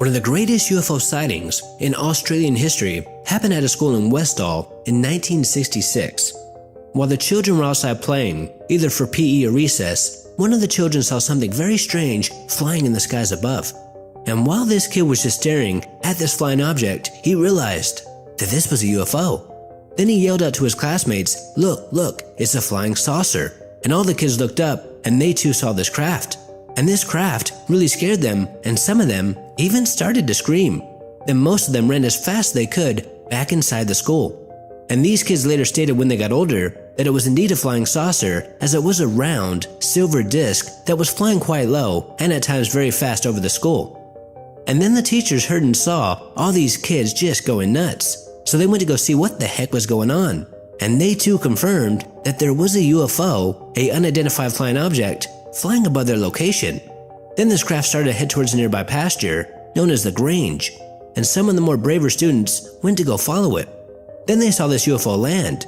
One of the greatest UFO sightings in Australian history happened at a school in Westall in 1966. While the children were outside playing, either for PE or recess, one of the children saw something very strange flying in the skies above. And while this kid was just staring at this flying object, he realized that this was a UFO. Then he yelled out to his classmates, look, it's a flying saucer." And all the kids looked up and they too saw this craft. And this craft really scared them, and some of them even started to scream. Then most of them ran as fast as they could back inside the school. And these kids later stated when they got older that it was indeed a flying saucer, as it was a round, silver disc that was flying quite low and at times very fast over the school. And then the teachers heard and saw all these kids just going nuts. So they went to go see what the heck was going on. And they too confirmed that there was a UFO, a unidentified flying object, flying above their location. Then this craft started to head towards a nearby pasture known as the Grange, and some of the more braver students went to go follow it. Then they saw this UFO land.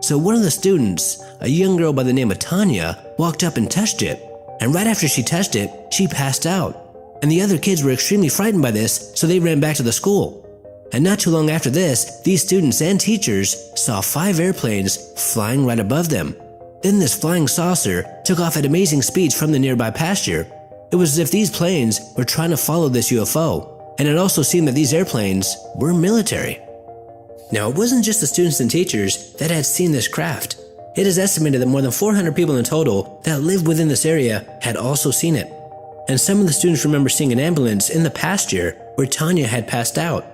So one of the students, a young girl by the name of Tanya, walked up and touched it, and right after she touched it, she passed out. And the other kids were extremely frightened by this, so they ran back to the school. And not too long after this, these students and teachers saw 5 airplanes flying right above them. Then this flying saucer took off at amazing speeds from the nearby pasture. It was as if these planes were trying to follow this UFO, and it also seemed that these airplanes were military. Now, it wasn't just the students and teachers that had seen this craft. It is estimated that more than 400 people in total that lived within this area had also seen it. And some of the students remember seeing an ambulance in the pasture where Tanya had passed out.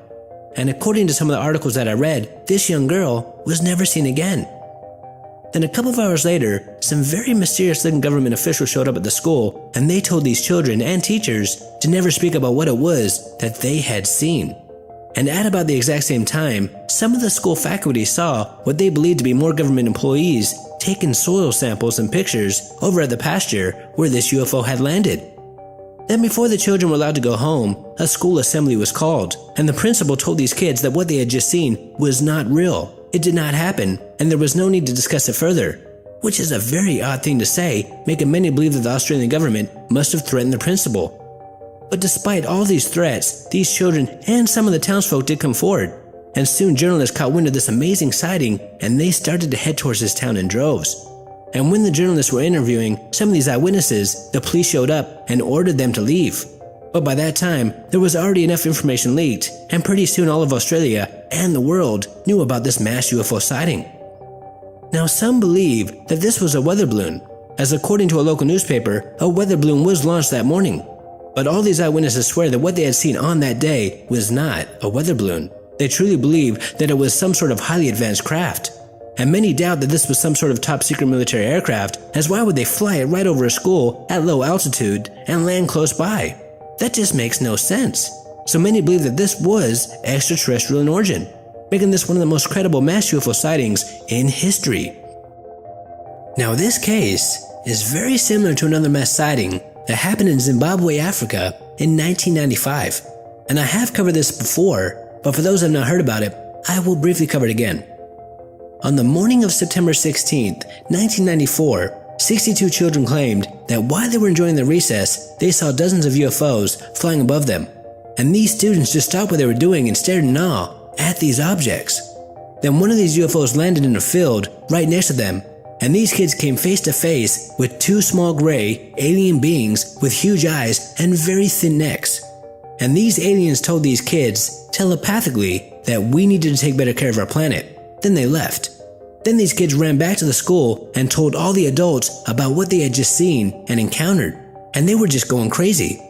And according to some of the articles that I read, this young girl was never seen again. Then a couple of hours later, some very mysterious-looking government officials showed up at the school, and they told these children and teachers to never speak about what it was that they had seen. And at about the exact same time, some of the school faculty saw what they believed to be more government employees taking soil samples and pictures over at the pasture where this UFO had landed. Then before the children were allowed to go home, a school assembly was called, and the principal told these kids that what they had just seen was not real. It did not happen, and there was no need to discuss it further, which is a very odd thing to say, making many believe that the Australian government must have threatened the principal. But despite all these threats, these children and some of the townsfolk did come forward, and soon journalists caught wind of this amazing sighting, and they started to head towards this town in droves. And when the journalists were interviewing some of these eyewitnesses, the police showed up and ordered them to leave. But by that time, there was already enough information leaked, and pretty soon all of Australia and the world knew about this mass UFO sighting. Now, some believe that this was a weather balloon, as according to a local newspaper, a weather balloon was launched that morning. But all these eyewitnesses swear that what they had seen on that day was not a weather balloon. They truly believe that it was some sort of highly advanced craft. And many doubt that this was some sort of top secret military aircraft, as why would they fly it right over a school at low altitude and land close by? That just makes no sense. So many believe that this was extraterrestrial in origin, making this one of the most credible mass UFO sightings in history. Now, this case is very similar to another mass sighting that happened in Zimbabwe, Africa in 1995. And I have covered this before, but for those who have not heard about it, I will briefly cover it again. On the morning of September 16th, 1994, 62 children claimed that while they were enjoying their recess, they saw dozens of UFOs flying above them. And these students just stopped what they were doing and stared in awe at these objects. Then one of these UFOs landed in a field right next to them, and these kids came face to face with 2 small gray alien beings with huge eyes and very thin necks. And these aliens told these kids telepathically that we needed to take better care of our planet. Then they left. Then these kids ran back to the school and told all the adults about what they had just seen and encountered, and they were just going crazy.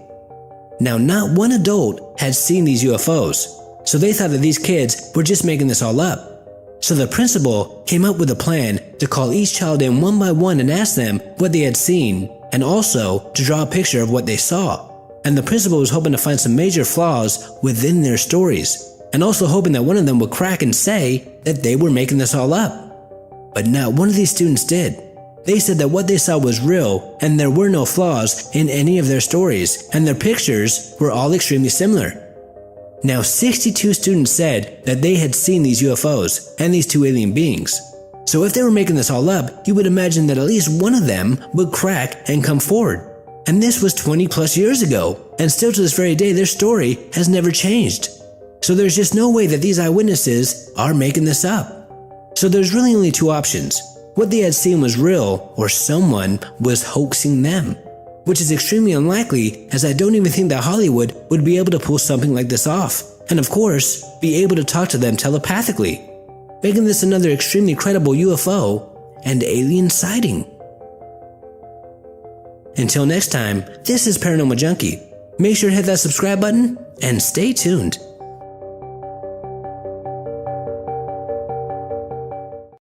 Now, not one adult had seen these UFOs, so they thought that these kids were just making this all up. So the principal came up with a plan to call each child in one by one and ask them what they had seen, and also to draw a picture of what they saw. And the principal was hoping to find some major flaws within their stories, and also hoping that one of them would crack and say that they were making this all up. But not one of these students did. They said that what they saw was real, and there were no flaws in any of their stories, and their pictures were all extremely similar. Now, 62 students said that they had seen these UFOs and these 2 alien beings. So if they were making this all up, you would imagine that at least one of them would crack and come forward. And this was 20 plus years ago, and still to this very day their story has never changed. So there's just no way that these eyewitnesses are making this up. So there's really only two options. What they had seen was real, or someone was hoaxing them. Which is extremely unlikely, as I don't even think that Hollywood would be able to pull something like this off, and of course, be able to talk to them telepathically, making this another extremely credible UFO and alien sighting. Until next time, this is Paranormal Junkie. Make sure to hit that subscribe button and stay tuned.